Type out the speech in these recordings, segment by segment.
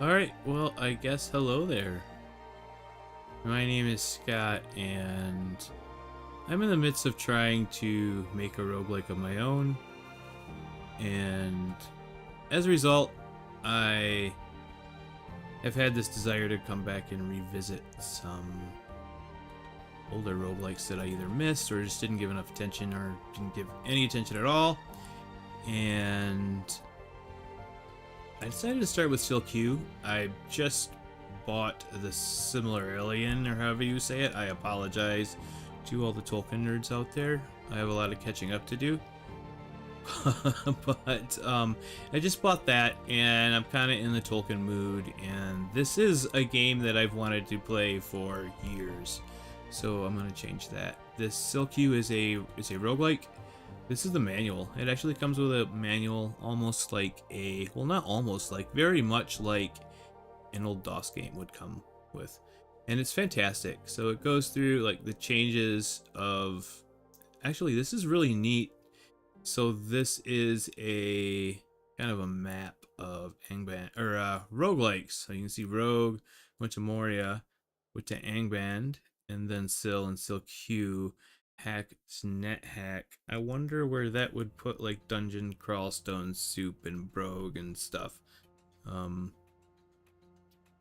Alright, well, I guess hello there. My name is Scott, and I'm in the midst of trying to make a roguelike of my own. And as a result, I have had this desire to come back and revisit some older roguelikes that I either missed or just didn't give enough attention or didn't give any attention at all. And I decided to start with Sil-q. I just bought the similar alien, or however you say it. I apologize to all the Tolkien nerds out there. I have a lot of catching up to do. But I just bought that, and I'm kind of in the Tolkien mood, and this is a game that I've wanted to play for years. So I'm going to change that. This Sil-q is a roguelike. This is the manual. It actually comes with a manual, almost like a, well, not almost, like very much like an old DOS game would come with. And it's fantastic. So it goes through like the changes of, actually this is really neat. So this is a kind of a map of Angband, or roguelikes. So you can see Rogue, went to Moria, went to Angband, and then Sil and Sil-q. Hack, net hack. I wonder where that would put like Dungeon Crawl, Stone Soup, and Brogue and stuff. I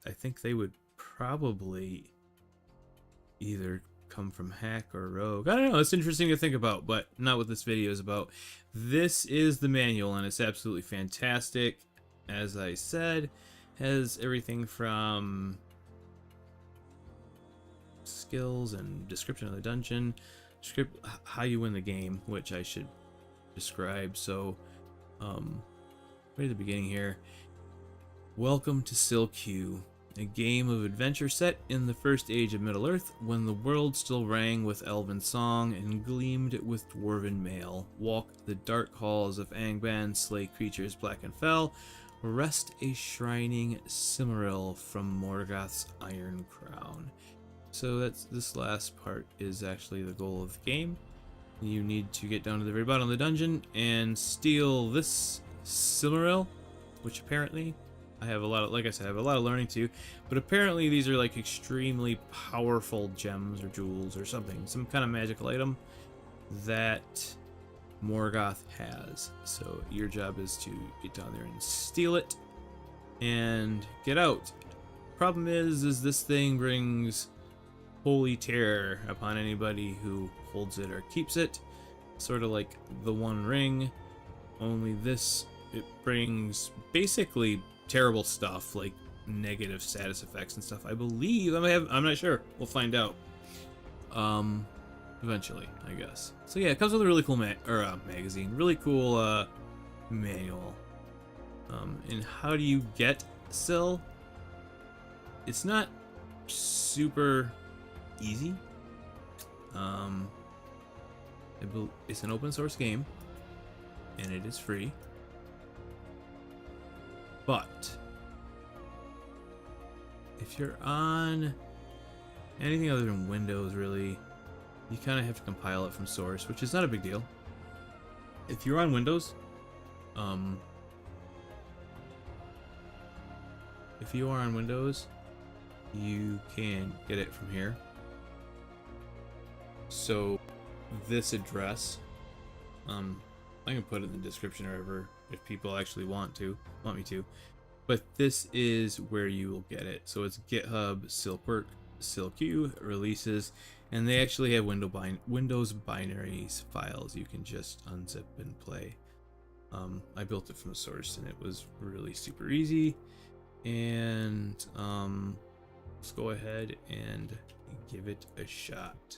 think they would probably either come from Hack or Rogue. I don't know, it's interesting to think about, but not what this video is about. This is the manual, and it's absolutely fantastic. As I said, has everything from skills and description of the dungeon, script, how you win the game, which I should describe. So right at the beginning here, welcome to Sil-q, a game of adventure set in the first age of Middle Earth, when the world still rang with elven song and gleamed with dwarven mail. Walk the dark halls of Angband, slay creatures black and fell, wrest a shrining Cimmeril from Morgoth's iron crown. So that's, this last part is actually the goal of the game. You need to get down to the very bottom of the dungeon and steal this Cimmeril, which apparently I have a lot of, like I said, I have a lot of learning to, but apparently these are like extremely powerful gems or jewels or something, some kind of magical item that Morgoth has. So your job is to get down there and steal it and get out. Problem is this thing brings holy terror upon anybody who holds it or keeps it. Sort of like the One Ring, only this, it brings basically terrible stuff like negative status effects and stuff. I believe I'm not sure. We'll find out eventually, I guess. So yeah, it comes with a really cool magazine, really cool manual. And how do you get Sil? It's not super easy. It's an open source game, and it is free. But if you're on anything other than Windows, really, you kind of have to compile it from source, which is not a big deal. If you're on Windows, if you are on Windows, you can get it from here. So this address, I can put it in the description or wherever if people actually want me to, but this is where you will get it. So it's GitHub Sil-q releases, and they actually have Windows binaries files you can just unzip and play. I built it from the source, and it was really super easy. And let's go ahead and give it a shot.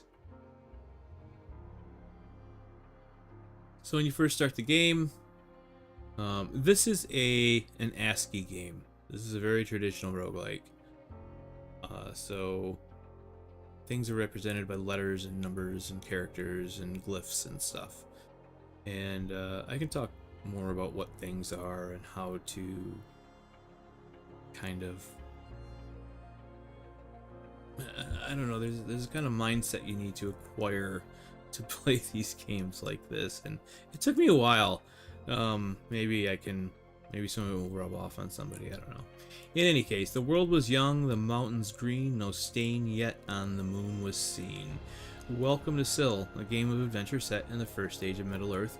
So when you first start the game, this is an ASCII game. This is a very traditional roguelike. So things are represented by letters and numbers and characters and glyphs and stuff. And I can talk more about what things are and how to kind of, I don't know, there's a kind of mindset you need to acquire to play these games like this, and it took me a while. Maybe I can Maybe some of it will rub off on somebody, I don't know. In any case, the world was young, the mountains green, no stain yet on the moon was seen. Welcome to Sil, a game of adventure set in the first age of Middle-earth,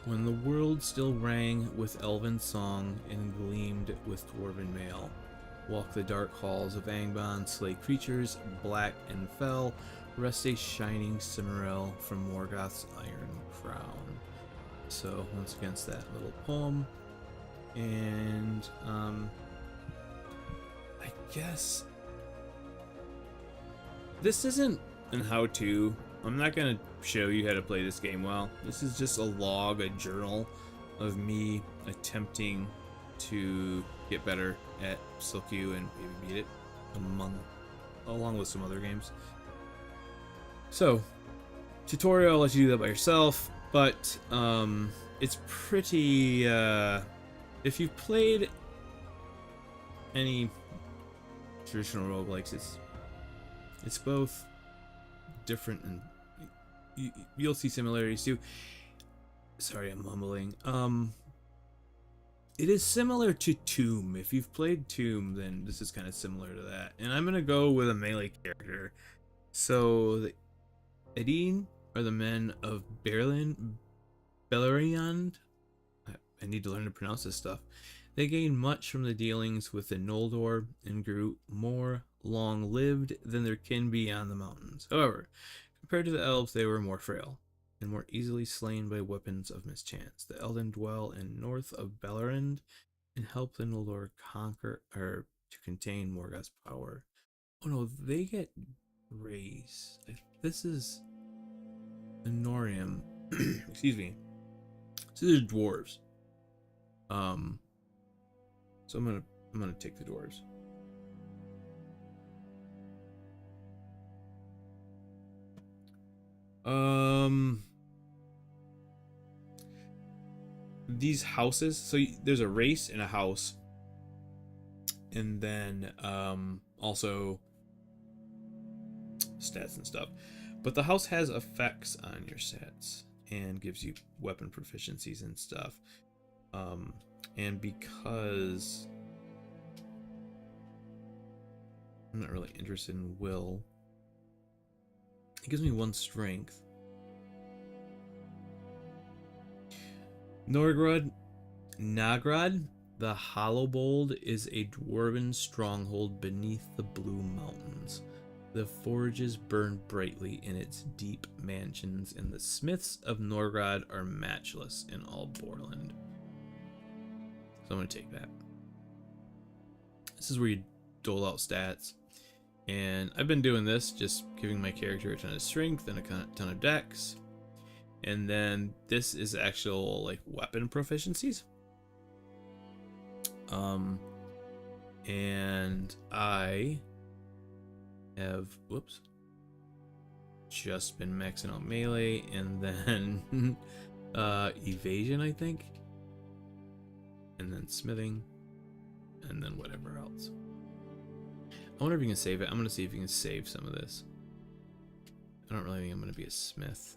when the world still rang with elven song and gleamed with dwarven mail. Walk the dark halls of Angbon, slay creatures, black and fell, rest a shining Cimmerel from Morgoth's iron crown. So, once again, it's that little poem. And, I guess this isn't an how-to. I'm not going to show you how to play this game well. This is just a log, a journal of me attempting to get better at Sil-q and maybe beat it along with some other games. So, tutorial, I'll let you do that by yourself, but it's pretty, if you've played any traditional roguelikes, it's both different and you'll see similarities too. Sorry, I'm mumbling. It is similar to Tomb. If you've played Tomb, then this is kind of similar to that. And I'm gonna go with a melee character. So the Edine are the men of Beleriand. I need to learn to pronounce this stuff. They gained much from the dealings with the Noldor and grew more long-lived than their kin beyond the mountains. However, compared to the elves, they were more frail and more easily slain by weapons of mischance. The Elden dwell in north of Beleriand and help the Noldor conquer or to contain Morgoth's power. Oh no, they get raised. This is Anorium. Excuse me. So these are dwarves. So I'm gonna take the dwarves. These houses, so there's a race in a house, and then also stats and stuff, but the house has effects on your stats and gives you weapon proficiencies and stuff, and because I'm not really interested in will, it gives me 1 strength. Nagrad, the Hollowbold, is a dwarven stronghold beneath the Blue Mountains. The forges burn brightly in its deep mansions, and the smiths of Norgrad are matchless in all Borland. So I'm going to take that. This is where you dole out stats. And I've been doing this, just giving my character a ton of strength and a ton of dex. And then this is actual like weapon proficiencies. And I have, whoops, just been maxing out melee and then evasion, I think. And then smithing. And then whatever else. I wonder if you can save it. I'm going to see if you can save some of this. I don't really think I'm going to be a smith.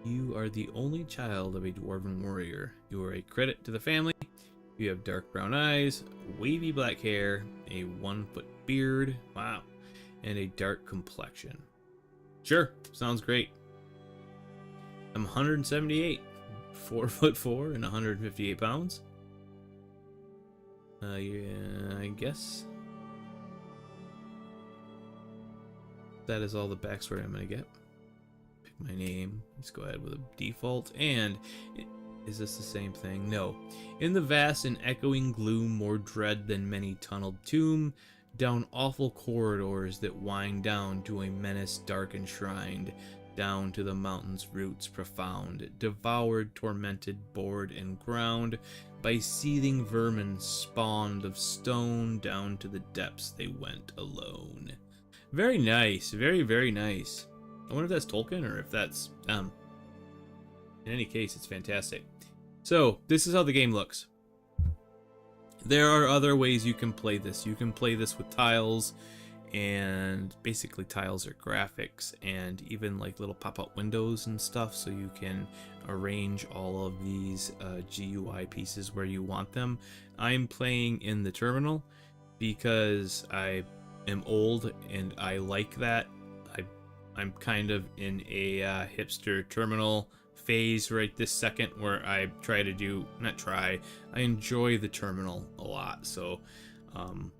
You are the only child of a dwarven warrior. You are a credit to the family. You have dark brown eyes, wavy black hair, a 1-foot beard, wow, and a dark complexion. Sure, sounds great. I'm 178, 4'4", and 158 pounds. Yeah, I guess that is all the backstory I'm gonna get. Pick my name. Let's go ahead with a default. And is this the same thing? No. In the vast and echoing gloom, more dread than many tunneled tomb, down awful corridors that wind down to a menace dark enshrined, down to the mountain's roots profound, devoured, tormented, bored, and ground by seething vermin spawned of stone, down to the depths they went alone. Very nice. Very, very nice. I wonder if that's Tolkien or if that's them. In any case, it's fantastic. So, this is how the game looks. There are other ways you can play this. You can play this with tiles and basically tiles are graphics and even like little pop-up windows and stuff, so you can arrange all of these GUI pieces where you want them. I'm playing in the terminal because I am old and I like that. I'm kind of in a hipster terminal phase right this second, where I try to do, not try, I enjoy the terminal a lot, so I'm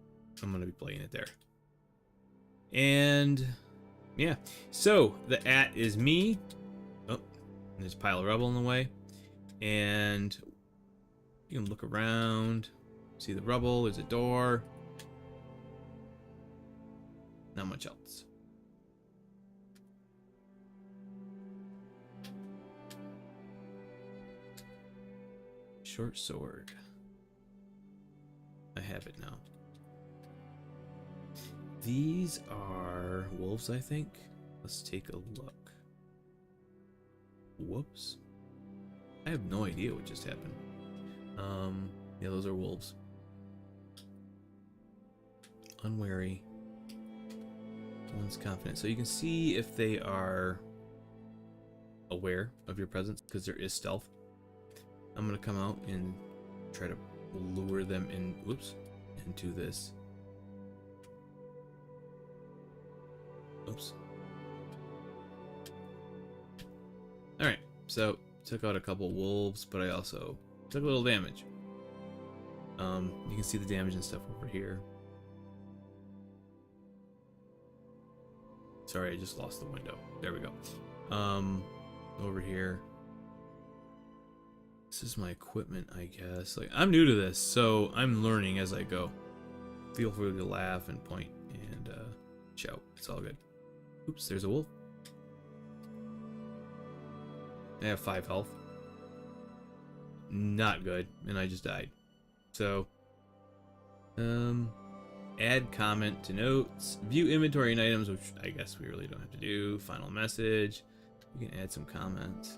gonna be playing it there. And yeah, so the at is me. Oh, there's a pile of rubble in the way, and you can look around, see the rubble, there's a door, not much else. Short sword. I have it now. These are wolves, I think. Let's take a look. Whoops. I have no idea what just happened. Yeah, those are wolves. Unwary. One's confident. So you can see if they are aware of your presence, because there is stealth. I'm gonna come out and try to lure them in, whoops, into this. Oops. Alright, so took out a couple wolves, but I also took a little damage. You can see the damage and stuff over here. Sorry, I just lost the window. There we go. Over here. This is my equipment, I guess. Like, I'm new to this, so I'm learning as I go. Feel free to laugh and point and shout. It's all good. Oops, there's a wolf. I have 5 health. Not good, and I just died. So, add comment to notes. View inventory and items, which I guess we really don't have to do. Final message. We can add some comments.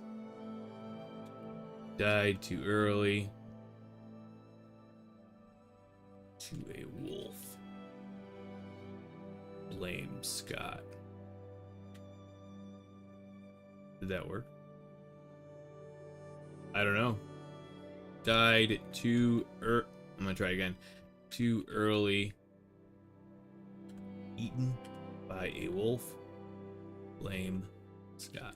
Died too early. To a wolf. Blame Scott. Did that work? I don't know. Died too I'm gonna try again. Too early. Eaten by a wolf. Blame Scott.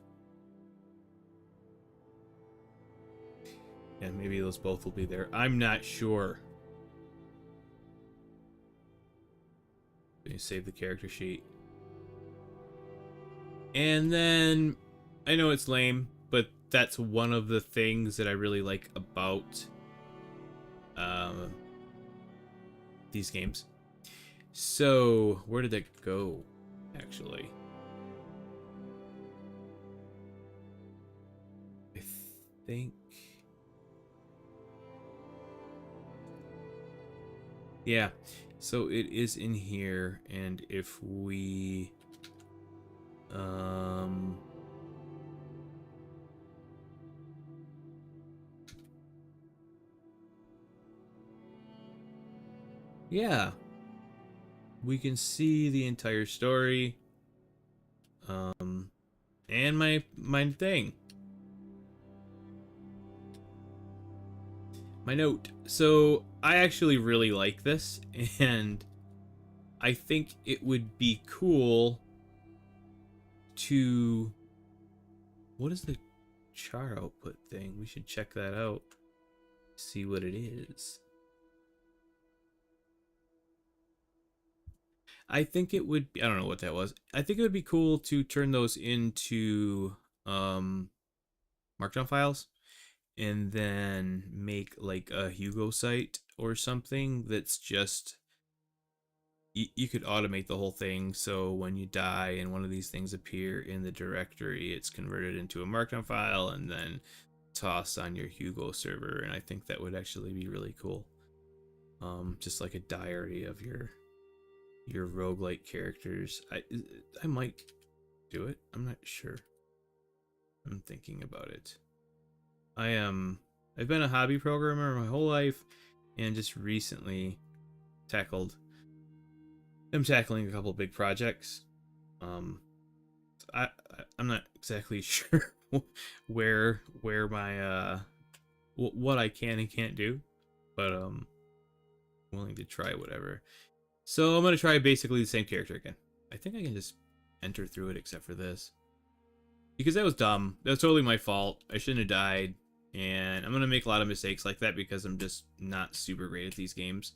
Yeah, maybe those both will be there. I'm not sure. You save the character sheet. And then, I know it's lame, but that's one of the things that I really like about these games. So, where did that go, actually? I think... yeah, so it is in here, and if we... yeah, we can see the entire story, and my thing, my note. So I actually really like this, and I think it would be cool to... what is the char output thing? We should check that out, see what it is. I think it would be, I don't know what that was. I think it would be cool to turn those into markdown files, and then make like a Hugo site or something that's just, you could automate the whole thing, so when you die and one of these things appear in the directory, it's converted into a markdown file and then tossed on your Hugo server. And I think that would actually be really cool. Just like a diary of your roguelike characters. I might do it. I'm not sure. I'm thinking about it. I've been a hobby programmer my whole life, and just recently tackled I'm tackling a couple of big projects. Um, I'm not exactly sure where my what I can and can't do, but I'm willing to try whatever. So I'm gonna try basically the same character again. I think I can just enter through it except for this. Because that was dumb. That was totally my fault. I shouldn't have died. And I'm gonna make a lot of mistakes like that because I'm just not super great at these games.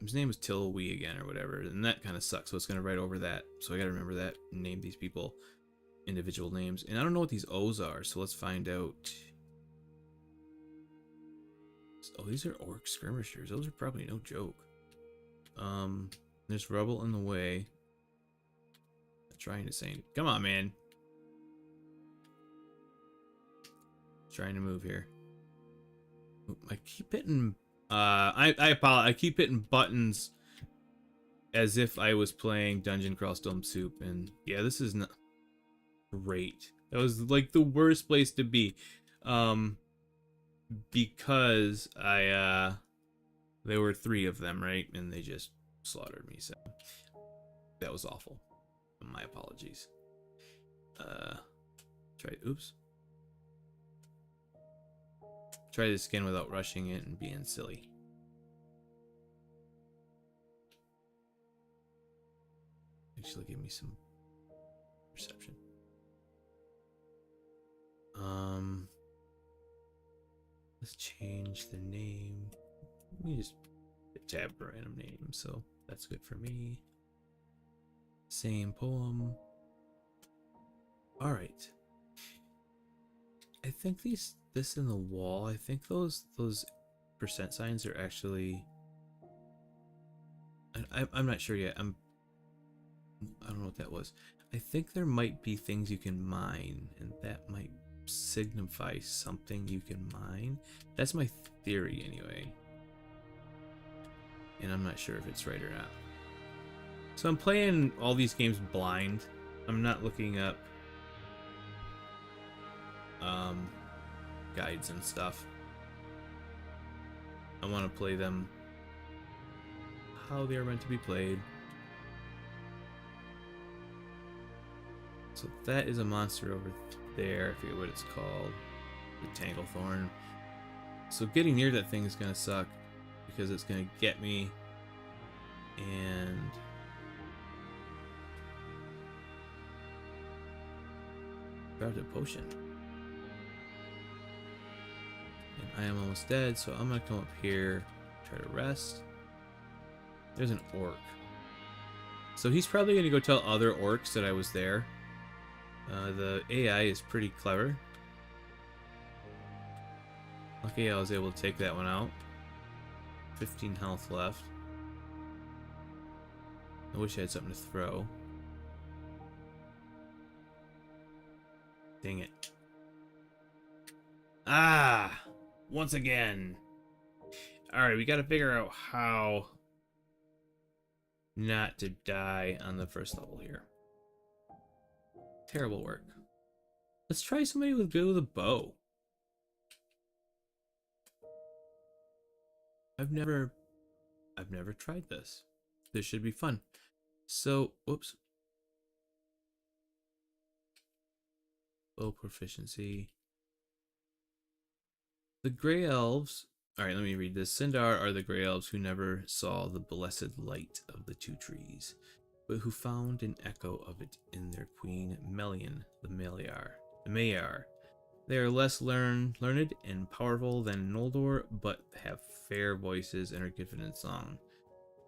His name is Sil-q again or whatever, and that kind of sucks. So it's gonna write over that. So I gotta remember that and name these people individual names. And I don't know what these O's are, so let's find out. Oh, these are orc skirmishers. Those are probably no joke. There's rubble in the way. I'm trying to say, come on, man. Trying to move here. I keep hitting I apologize. I keep hitting buttons as if I was playing Dungeon Crawl Storm Soup, and yeah, this is not great. That was like the worst place to be. Because there were 3 of them, right? And they just slaughtered me, so that was awful. My apologies. Oops. Try this again without rushing it and being silly. Actually, give me some perception. Let's change the name. Let me just tab random name, so that's good for me. Same poem. All right. I think this in the wall. I think those percent signs are actually. I'm not sure yet. I don't know what that was. I think there might be things you can mine, and that might signify something you can mine. That's my theory anyway. And I'm not sure if it's right or not. So I'm playing all these games blind. I'm not looking up guides and stuff. I want to play them how they are meant to be played. So that is a monster over there. I forget what it's called. The Tanglethorn. So getting near that thing is going to suck because it's going to get me. And grabbed a potion. And I am almost dead, so I'm going to come up here, try to rest. There's an orc. So he's probably going to go tell other orcs that I was there. The AI is pretty clever. Lucky I was able to take that one out. 15 health left. I wish I had something to throw. Dang it. Ah! Once again. Alright, we gotta figure out how not to die on the first level here. Terrible work. Let's try somebody with good with a bow. I've never tried this. This should be fun. So, whoops. Bow proficiency. The Grey Elves. Alright, let me read this. Sindar are the Grey Elves who never saw the blessed light of the 2 trees, but who found an echo of it in their queen Melian, the Maiar. They are less learned and powerful than Noldor, but have fair voices and are gifted in song.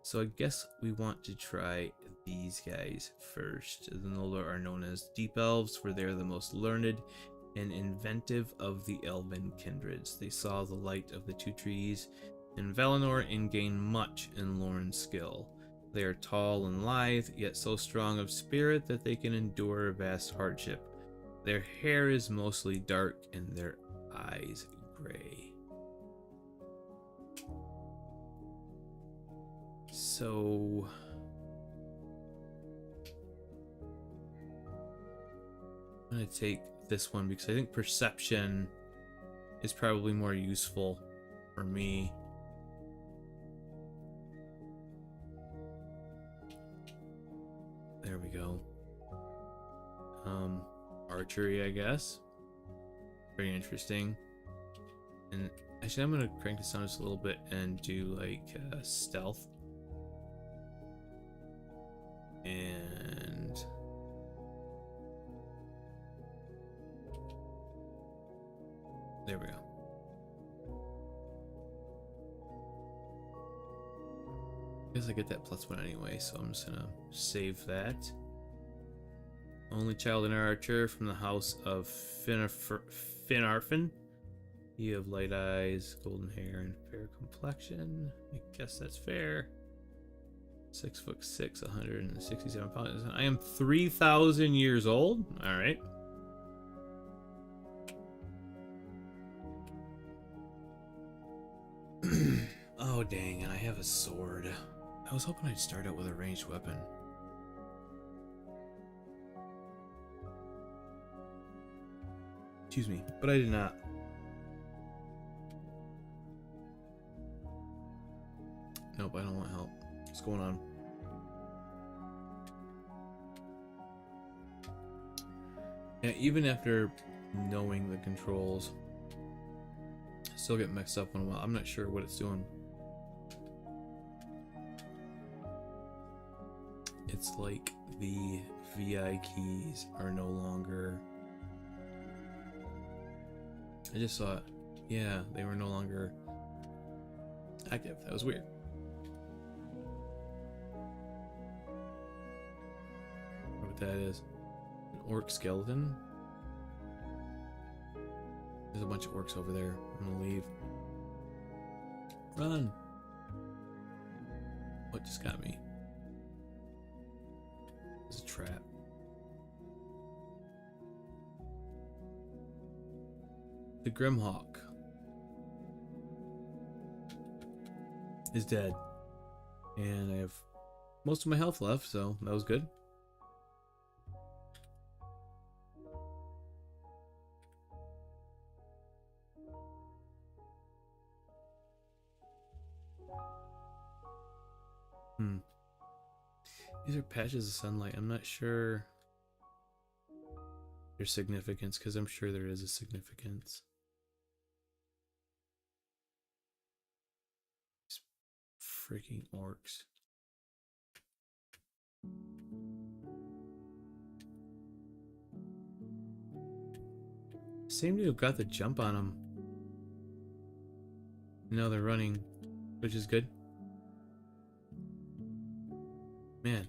So I guess we want to try these guys first. The Noldor are known as Deep Elves, for they are the most learned and inventive of the elven kindreds. They saw the light of the 2 trees in Valinor and gained much in Lorne's skill. They are tall and lithe, yet so strong of spirit that they can endure vast hardship. Their hair is mostly dark and their eyes gray. So I'm going to take this one because I think perception is probably more useful for me. we go. Archery, I guess. Very interesting. And actually, I'm gonna crank this down just a little bit and do like stealth. And there we go. I guess I get that +1 anyway, so I'm just gonna save that. Only child in our archer from the house of Finarfin. You have light eyes, golden hair, and fair complexion. I guess that's fair. 6'6", 167 pounds. I am 3,000 years old. All right. Oh dang! And I have a sword. I was hoping I'd start out with a ranged weapon. Excuse me, but I did not. Nope, I don't want help. What's going on? Yeah, even after knowing the controls, I still get mixed up on a while. I'm not sure what it's doing. It's like the VI keys are no longer... I just saw it. Yeah, they were no longer active. That was weird. I wonder what that is. An orc skeleton? There's a bunch of orcs over there. I'm gonna leave. Run! What just got me? It's a trap. The Grimhawk is dead. And I have most of my health left, so that was good. These are patches of sunlight. I'm not sure their significance, because I'm sure there is a significance. These freaking orcs. Seem to have got the jump on them. Now they're running, which is good. Man.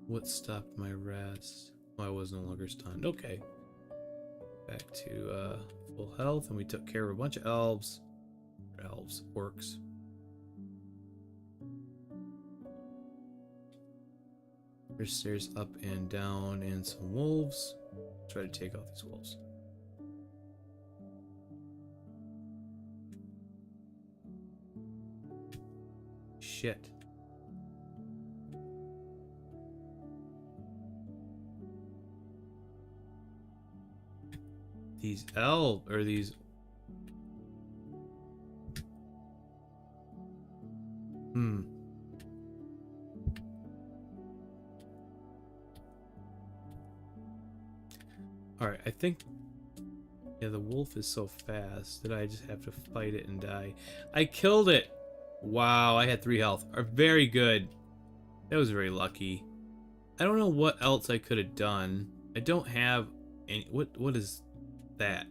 What stopped my rest? Oh, I was no longer stunned. Okay. Back to full health, and we took care of a bunch of elves. Orcs. There's stairs up and down and some wolves. Try to take out these wolves. Shit. These elves, or these... Alright, I think... Yeah, the wolf is so fast that I just have to fight it and die. I killed it! Wow, I had 3 health. Very good. That was very lucky. I don't know what else I could have done. I don't have any... What is that?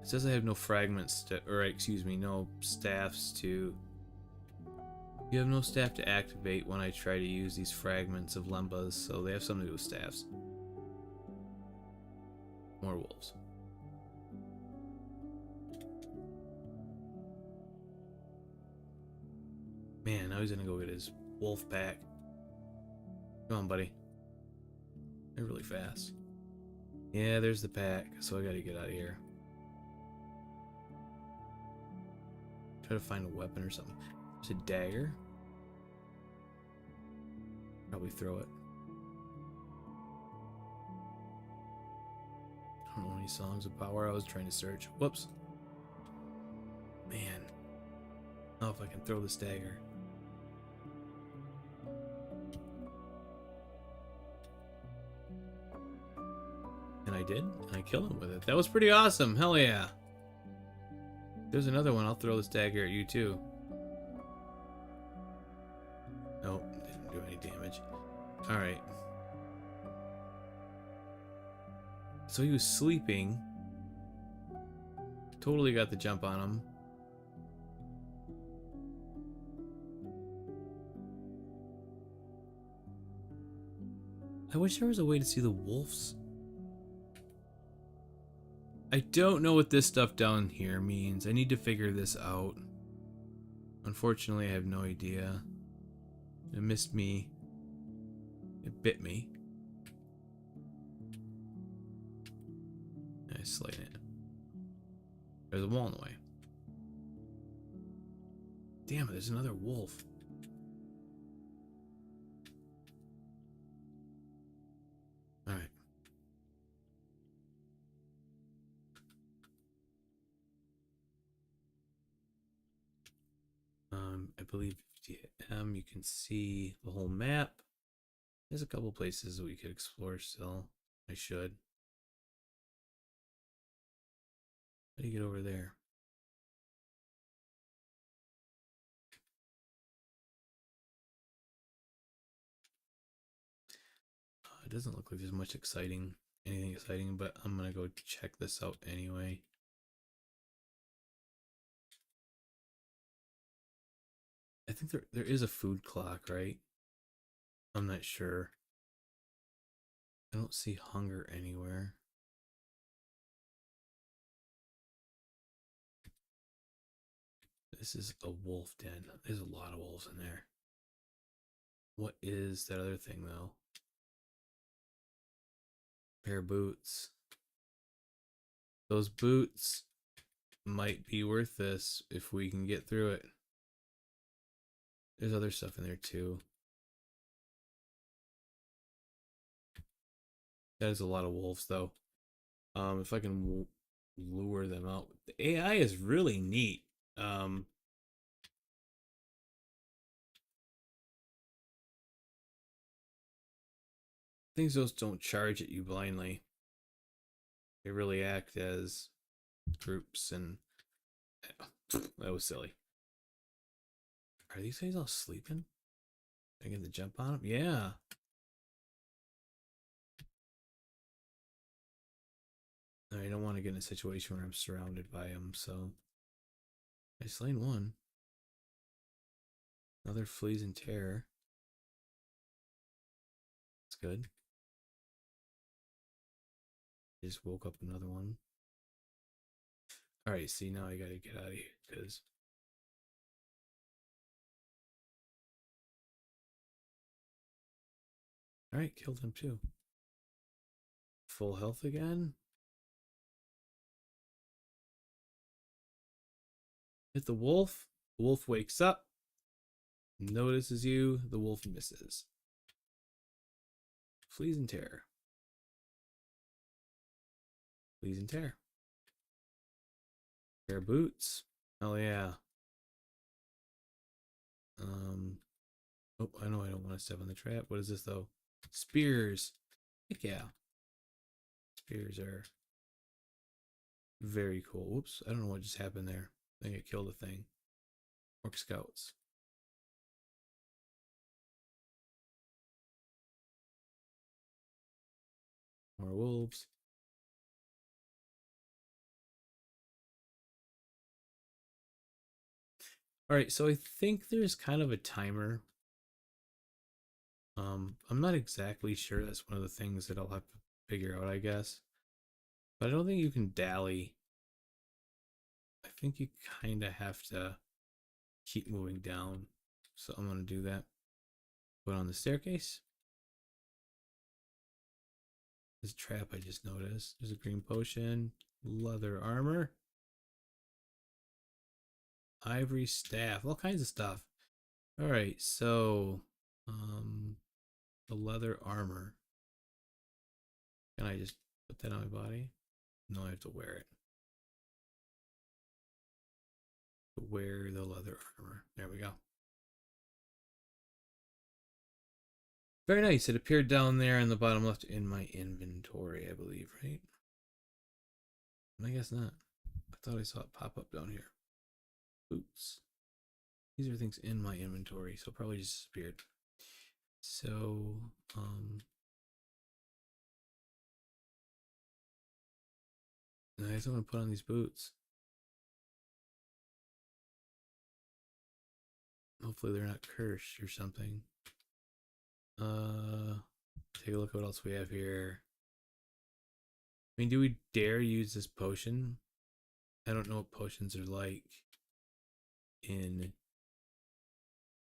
It says I have no fragments to... Or, excuse me, no staffs to... You have no staff to activate when I try to use these fragments of lembas, so they have something to do with staffs. More wolves. Man, now he's gonna go get his wolf pack. Come on, buddy. They're really fast. Yeah, there's the pack, so I gotta get out of here. Try to find a weapon or something. There's a dagger. Probably throw it. don't know any songs of power. I was trying to search. Whoops. Man. Oh, if I can throw this dagger. And I did. And I killed him with it. That was pretty awesome. Hell yeah. There's another one. I'll throw this dagger at you too. Nope. Didn't do any damage. Alright. So he was sleeping. Totally got the jump on him. I wish there was a way to see the wolves. I don't know what this stuff down here means. I need to figure this out. Unfortunately, I have no idea. It missed me. It bit me. I slayed it. There's a wall in the way. Damn it, there's another wolf. Alright. I believe if you hit M, you can see the whole map. There's a couple places that we could explore still. I should. How do you get over there? It doesn't look like there's much anything exciting, but I'm gonna go check this out anyway. I think there is a food clock, right? I'm not sure. I don't see hunger anywhere. This is a wolf den. There's a lot of wolves in there. What is that other thing though? Pair of boots. Those boots might be worth this if we can get through it. There's other stuff in there too. That is a lot of wolves though. If I can lure them out. The AI is really neat. Things just don't charge at you blindly. They really act as groups, and that was silly. Are these guys all sleeping? I get the jump on them? Yeah. I don't want to get in a situation where I'm surrounded by them, so I slain one. Another flees in terror. That's good. Just woke up another one. Alright, see, now I gotta get out of here, because... Alright, killed him too. Full health again. Hit the wolf. The wolf wakes up. Notices you. The wolf misses. Flees in terror. Flees in terror. Pair of boots. Oh yeah. Oh, I know I don't want to step on the trap. What is this though? Spears. Heck yeah. Spears are very cool. Whoops. I don't know what just happened there. I think I killed a thing. Orc scouts. More wolves. Alright, so I think there's kind of a timer. I'm not exactly sure. That's one of the things that I'll have to figure out, I guess. But I don't think you can dally. I think you kind of have to keep moving down. So I'm going to do that. Put on the staircase. This trap I just noticed. There's a green potion. Leather armor. Ivory staff. All kinds of stuff. Alright, so... the leather armor. Can I just put that on my body? No, I have to wear it. Wear the leather armor. There we go. Very nice. It appeared down there in the bottom left in my inventory, I believe, right? I guess not. I thought I saw it pop up down here. Boots. These are things in my inventory, so probably just disappeared. So, I just want to put on these boots. Hopefully they're not cursed or something. Take a look at what else we have here. I mean, do we dare use this potion? I don't know what potions are like in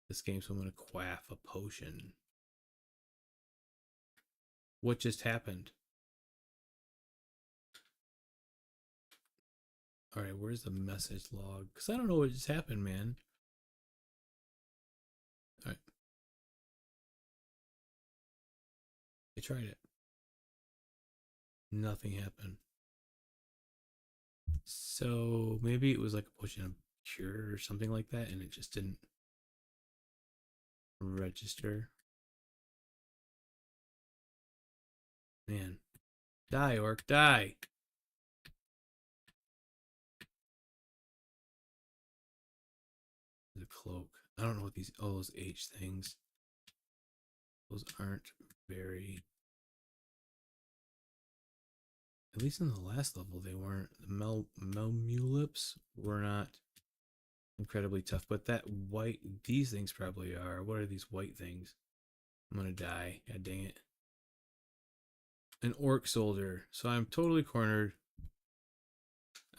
this game, so I'm going to quaff a potion. What just happened? Alright, where's the message log? Because I don't know what just happened, man. Alright. I tried it. Nothing happened. So maybe it was like a potion of cure or something like that, and it just didn't register. Man. Die, orc, die! The cloak. I don't know what these, oh, those H things. Those aren't very, at least in the last level they weren't. The Melmulips were not incredibly tough, but that white, these things probably are. What are these white things? I'm gonna die. God dang it. An orc soldier. So I'm totally cornered.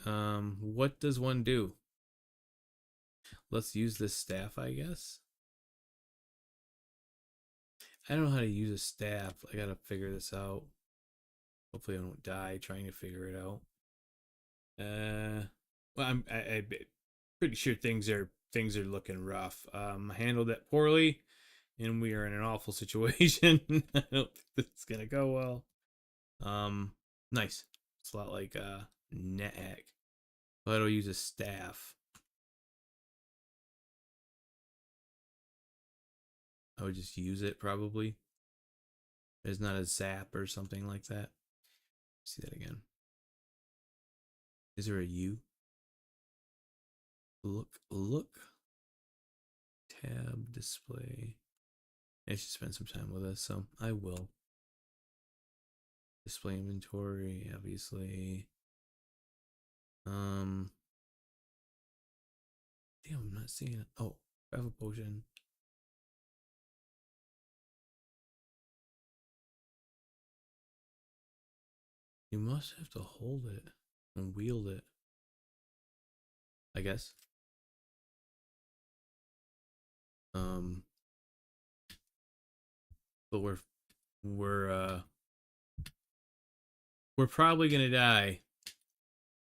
What does one do? Let's use this staff, I guess. I don't know how to use a staff. I gotta figure this out. Hopefully I don't die trying to figure it out. Well, I'm pretty sure things are looking rough. I handled that poorly, and we are in an awful situation. I don't think this is gonna go well. Nice. It's a lot like Netak. But I'll use a staff. I would just use it probably. There's not a zap or something like that. See that again. Is there a U? Look. Tab display. I should spend some time with this, so I will. Display inventory, obviously. Damn, I'm not seeing it. Oh, I have a potion. You must have to hold it and wield it, I guess. But we're probably gonna die.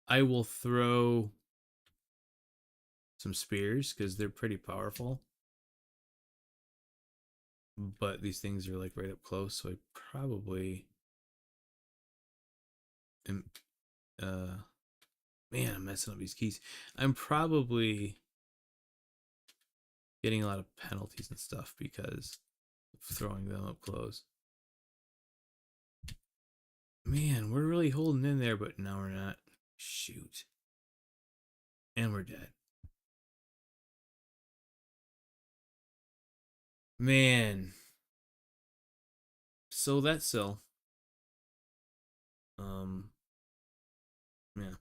I will throw some spears because they're pretty powerful. But these things are like right up close, so I probably am man, I'm messing up these keys. I'm probably getting a lot of penalties and stuff because of throwing them up close. Man, we're really holding in there, but now we're not. Shoot. And we're dead. Man. So that's Sil. Yeah.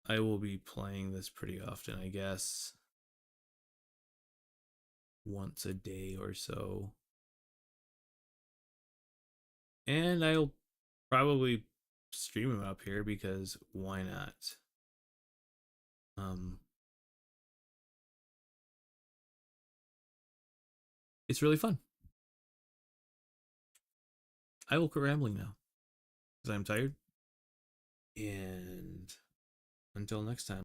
I will be playing this pretty often, I guess. Once a day or so. And I'll probably stream them up here because why not? It's really fun. I will quit rambling now because I'm tired. And until next time.